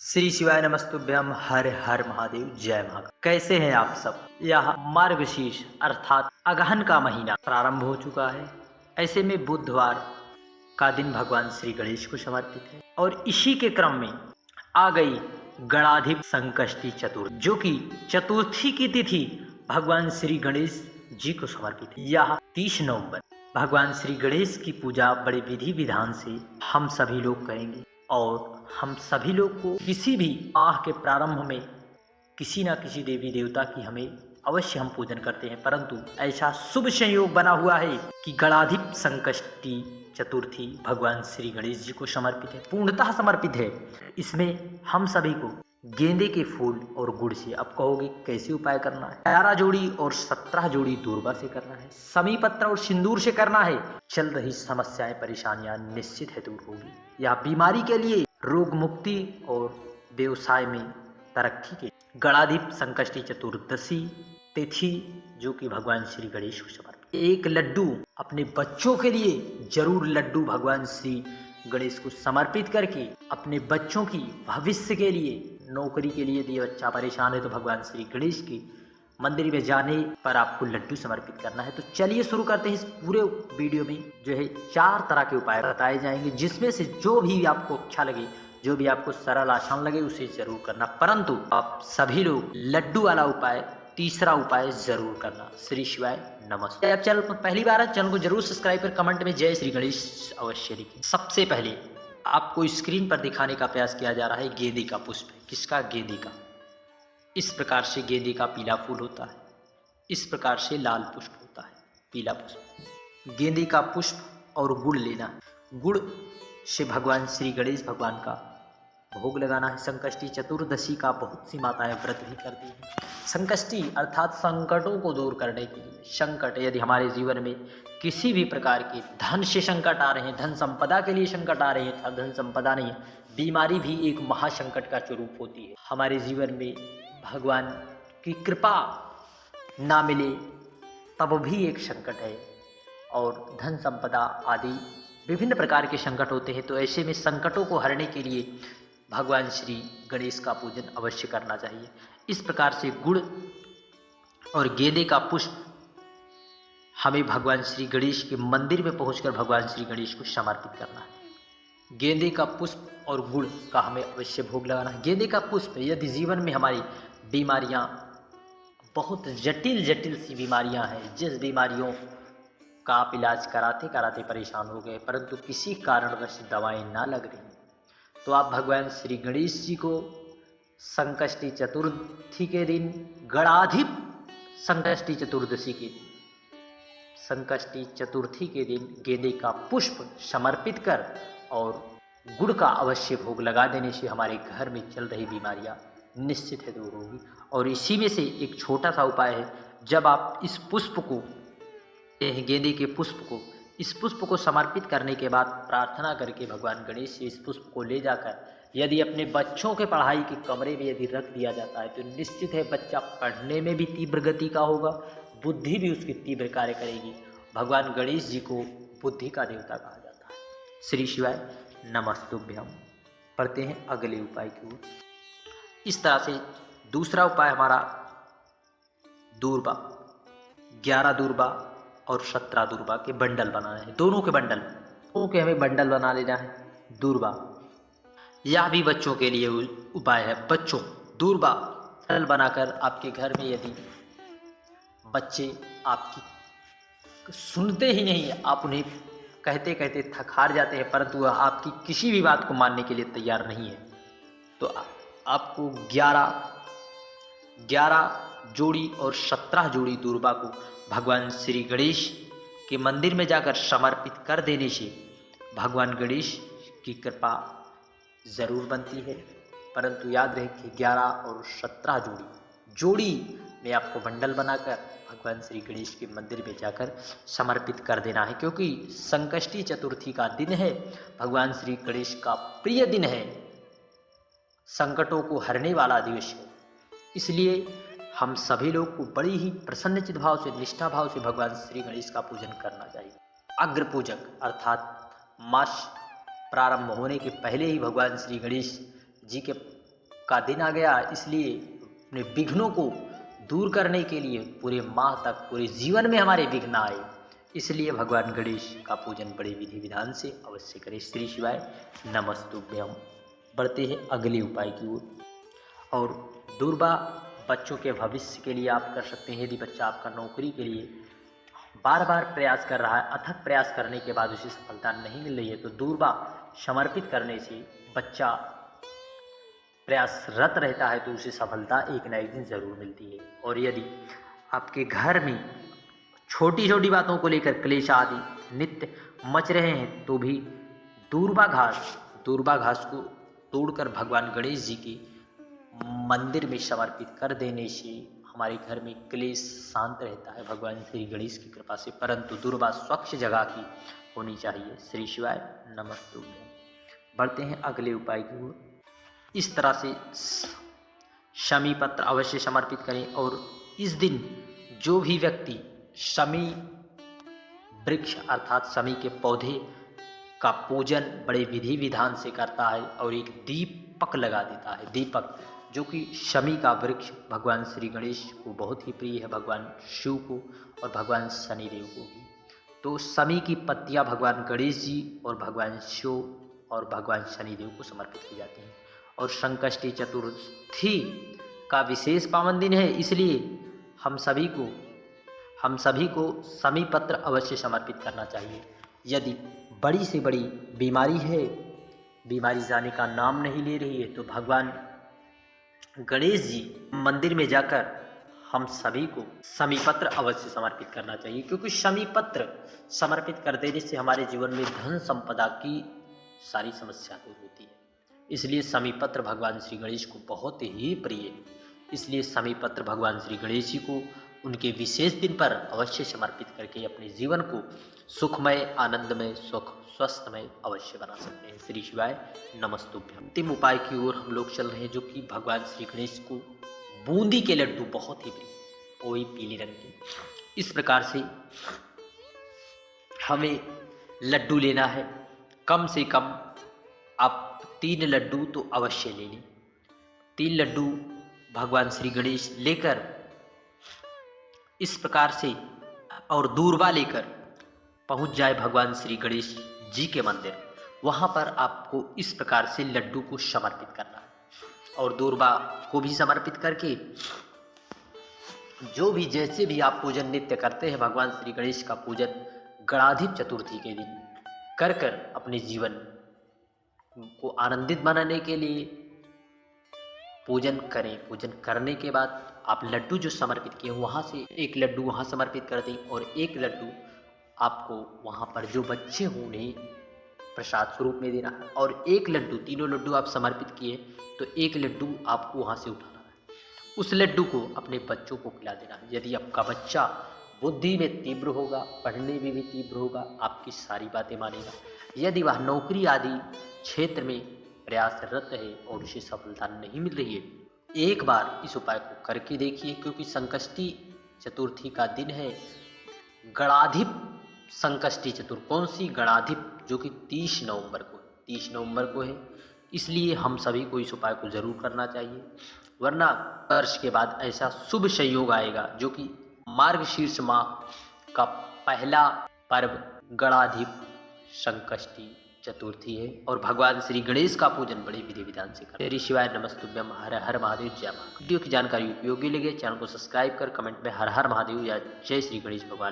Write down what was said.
श्री शिवाय नमस्तुभ्यम। हर हर महादेव, जय महाकाल। कैसे हैं आप सब। यह मार्गशीर्ष अर्थात अगहन का महीना प्रारंभ हो चुका है। ऐसे में बुधवार का दिन भगवान श्री गणेश को समर्पित है और इसी के क्रम में आ गई गणाधिप संकष्टी चतुर्थी, जो कि चतुर्थी की तिथि भगवान श्री गणेश जी को समर्पित है। यह 30 नवंबर भगवान श्री गणेश की पूजा बड़े विधि विधान से हम सभी लोग करेंगे और हम सभी लोग को किसी भी माह के प्रारंभ में किसी न किसी देवी देवता की हमें अवश्य हम पूजन करते हैं, परंतु ऐसा शुभ संयोग बना हुआ है कि गणाधिप संकष्टी चतुर्थी भगवान श्री गणेश जी को समर्पित है, पूर्णतः समर्पित है। इसमें हम सभी को गेंदे के फूल और गुड़ से, अब कहोगे कैसे उपाय करना है। 11 जोड़ी और 17 जोड़ी दूर्वा से करना है, समी पत्र और सिंदूर से करना है। चल रही समस्याएं परेशानियां निश्चित है दूर होगी। यह बीमारी के लिए, रोग मुक्ति और व्यवसाय में तरक्की के गणाधिप संकष्टी चतुर्दशी तिथि, जो कि भगवान श्री गणेश को समर्पित। एक लड्डू अपने बच्चों के लिए जरूर लड्डू भगवान श्री गणेश को समर्पित करके अपने बच्चों की भविष्य के लिए, नौकरी के लिए यदि बच्चा परेशान है तो भगवान श्री गणेश की मंदिर में जाने पर आपको लड्डू समर्पित करना है। तो चलिए शुरू करते हैं। इस पूरे वीडियो में जो है 4 तरह के उपाय बताए जाएंगे, जिसमें से जो भी आपको अच्छा लगे, जो भी आपको सरल आसान लगे उसे जरूर करना, परंतु आप सभी लोग लड्डू वाला उपाय, तीसरा उपाय जरूर करना। श्री शिवाय नमस्ते। आप चैनल पर पहली बार है, चैनल को जरूर सब्सक्राइब कर कमेंट में जय श्री गणेश अवश्य लिखें। सबसे पहले आपको स्क्रीन पर दिखाने का प्रयास किया जा रहा है गेंदे का पुष्प। किसका? गेंदे का। इस प्रकार से गेंदे का पीला फूल होता है, इस प्रकार से लाल पुष्प होता है, पीला पुष्प। गेंदे का पुष्प और गुड़ लेना, गुड़ से भगवान श्री गणेश भगवान का भोग लगाना है। संकष्टी चतुर्दशी का बहुत सी माताएं व्रत भी करती हैं। संकष्टी अर्थात संकटों को दूर करने के लिए, संकट यदि हमारे जीवन में किसी भी प्रकार के धन से संकट आ रहे हैं, धन संपदा के लिए संकट आ रहे हैं, धन संपदा नहीं, बीमारी भी एक महासंकट का स्वरूप होती है। हमारे जीवन में भगवान की कृपा ना मिले तब भी एक संकट है, और धन संपदा आदि विभिन्न प्रकार के संकट होते हैं। तो ऐसे में संकटों को हरने के लिए भगवान श्री गणेश का पूजन अवश्य करना चाहिए। इस प्रकार से गुड़ और गेंदे का पुष्प हमें भगवान श्री गणेश के मंदिर में पहुंचकर भगवान श्री गणेश को समर्पित करना है। गेंदे का पुष्प और गुड़ का हमें अवश्य भोग लगाना है। गेंदे का पुष्प यदि जीवन में हमारी बीमारियां, बहुत जटिल जटिल सी बीमारियां हैं, जिस बीमारियों का आप इलाज कराते कराते परेशान हो गए, परंतु किसी कारणवश दवाएं ना लग रही, तो आप भगवान श्री गणेश जी को संकष्टी चतुर्थी के दिन, गणाधिप संकष्टी चतुर्दशी के दिन, संकष्टी चतुर्थी के दिन गेंदे का पुष्प समर्पित कर और गुड़ का अवश्य भोग लगा देने से हमारे घर में चल रही बीमारियां निश्चित है दूर होगी। और इसी में से एक छोटा सा उपाय है, जब आप इस पुष्प को, गेंदे के पुष्प को, इस पुष्प को समर्पित करने के बाद प्रार्थना करके भगवान गणेश से इस पुष्प को ले जाकर यदि अपने बच्चों के पढ़ाई के कमरे में यदि रख दिया जाता है, तो निश्चित है बच्चा पढ़ने में भी तीव्र गति का होगा, बुद्धि भी उसकी तीव्र कार्य करेगी। भगवान गणेश जी को बुद्धि का देवता कहा जाता है। श्री शिवाय नमस्तुभ्यम। पढ़ते हैं अगले उपाय की ओर। इस तरह से दूसरा उपाय हमारा दूर्वा, 11 दूर्वा और 17 दूर्वा के बंडल बनाना है। दोनों के बंडल, दोनों के हमें बंडल बना लेना है। दूर्वा यह भी बच्चों के लिए उपाय है। बच्चों, दूर्वा बंडल बनाकर आपके घर में यदि बच्चे आपकी सुनते ही नहीं, आप उन्हें कहते कहते थक हार जाते हैं, परंतु वह आपकी किसी भी बात को मानने के लिए तैयार नहीं है, तो आपको 11 जोड़ी और 17 जोड़ी दूर्वा को भगवान श्री गणेश के मंदिर में जाकर समर्पित कर देने से भगवान गणेश की कृपा जरूर बनती है। परंतु याद रहे कि 11 और 17 जोड़ी में आपको बंडल बनाकर भगवान श्री गणेश के मंदिर में जाकर समर्पित कर देना है, क्योंकि संकष्टी चतुर्थी का दिन है, भगवान श्री गणेश का प्रिय दिन है, संकटों को हरने वाला दिवस है। इसलिए हम सभी लोग को बड़ी ही प्रसन्नचित भाव से, निष्ठा भाव से भगवान श्री गणेश का पूजन करना चाहिए। अग्र पूजक अर्थात मास प्रारंभ होने के पहले ही भगवान श्री गणेश जी के का दिन आ गया, इसलिए अपने विघ्नों को दूर करने के लिए पूरे माह तक, पूरे जीवन में हमारे विघ्न आए, इसलिए भगवान गणेश का पूजन बड़े विधि विधान से अवश्य करें। श्री शिवाय नमस्तुभ्यम। बढ़ते हैं अगले उपाय की ओर। और दूरबा बच्चों के भविष्य के लिए आप कर सकते हैं। यदि बच्चा आपका नौकरी के लिए बार बार प्रयास कर रहा है, अथक प्रयास करने के बाद उसे सफलता नहीं मिल रही है, तो दूरबा समर्पित करने से बच्चा प्रयासरत रहता है तो उसे सफलता एक न एक दिन जरूर मिलती है। और यदि आपके घर में छोटी छोटी बातों को लेकर क्लेश आदि नित्य मच रहे हैं, तो भी दूरबा घास को तोड़कर भगवान गणेश जी के मंदिर में समर्पित कर देने से हमारे घर में क्लेश शांत रहता है भगवान श्री गणेश की कृपा से। परंतु दूरबा स्वच्छ जगह की होनी चाहिए। श्री शिवाय नमस्तुभ्यम। बढ़ते हैं अगले उपाय की ओर। इस तरह से शमी पत्र अवश्य समर्पित करें। और इस दिन जो भी व्यक्ति शमी वृक्ष अर्थात शमी के पौधे का पूजन बड़े विधि विधान से करता है और एक दीपक लगा देता है, दीपक जो कि शमी का वृक्ष भगवान श्री गणेश को बहुत ही प्रिय है, भगवान शिव को और भगवान शनिदेव को भी। तो शमी की पत्तियां भगवान गणेश जी और भगवान शिव और भगवान शनिदेव को समर्पित की जाती हैं। और संकष्टी चतुर्थी का विशेष पावन दिन है, इसलिए हम सभी को शमी पत्र अवश्य समर्पित करना चाहिए। यदि बड़ी से बड़ी बीमारी है, बीमारी जाने का नाम नहीं ले रही है, तो भगवान गणेश जी मंदिर में जाकर हम सभी को शमी पत्र अवश्य समर्पित करना चाहिए, क्योंकि शमी पत्र समर्पित कर देने से हमारे जीवन में धन संपदा की सारी समस्या दूर होती है। इसलिए शमी पत्र भगवान श्री गणेश को बहुत ही प्रिय है। इसलिए शमी पत्र भगवान श्री गणेश जी को उनके विशेष दिन पर अवश्य समर्पित करके अपने जीवन को सुखमय, आनंदमय, स्वस्थमय अवश्य बना सकते हैं। श्री शिवाय नमस्तुभ्यम। अंतिम उपाय की ओर हम लोग चल रहे हैं, जो कि भगवान श्री गणेश को बूंदी के लड्डू बहुत ही प्रिय, वो भी पीले रंग के। इस प्रकार से हमें लड्डू लेना है, कम से कम आप 3 लड्डू तो अवश्य ले लें। 3 लड्डू भगवान श्री गणेश लेकर इस प्रकार से और दूरबा लेकर पहुंच जाए भगवान श्री गणेश जी के मंदिर। वहां पर आपको इस प्रकार से लड्डू को समर्पित करना है और दूरबा को भी समर्पित करके जो भी जैसे भी आप पूजन नित्य करते हैं भगवान श्री गणेश का पूजन गणाधिप चतुर्थी के दिन कर अपने जीवन को आनंदित बनाने के लिए पूजन करें। पूजन करने के बाद आप लड्डू जो समर्पित किए वहाँ से एक लड्डू वहाँ समर्पित कर दें और एक लड्डू आपको वहाँ पर जो बच्चे हों उन्हें प्रसाद स्वरूप में देना है। और एक लड्डू, तीनों लड्डू आप समर्पित किए तो एक लड्डू आपको वहाँ से उठाना है, उस लड्डू को अपने बच्चों को खिला देना है। यदि आपका बच्चा बुद्धि में तीव्र होगा, पढ़ने में भी तीव्र होगा, आपकी सारी बातें मानेगा। यदि वह नौकरी आदि क्षेत्र में प्रयासरत है और उसे सफलता नहीं मिल रही है, एक बार इस उपाय को करके देखिए, क्योंकि संकष्टी चतुर्थी का दिन है। गणाधिप संकष्टी चतुर्थी, कौन सी? गणाधिप, जो कि 30 नवंबर को है। इसलिए हम सभी को इस उपाय को जरूर करना चाहिए, वरना वर्ष के बाद ऐसा शुभ संयोग आएगा जो कि मार्गशीर्ष माह का पहला पर्व गणाधिप संकष्टी चतुर्थी है और भगवान श्री गणेश का पूजन बड़े विधि विधान से करें। श्री शिवाय नमस्तुभ्यम। हर हर महादेव, जय महादेव। वीडियो की जानकारी उपयोगी लगे चैनल को सब्सक्राइब कर कमेंट में हर हर महादेव या जय श्री गणेश भगवान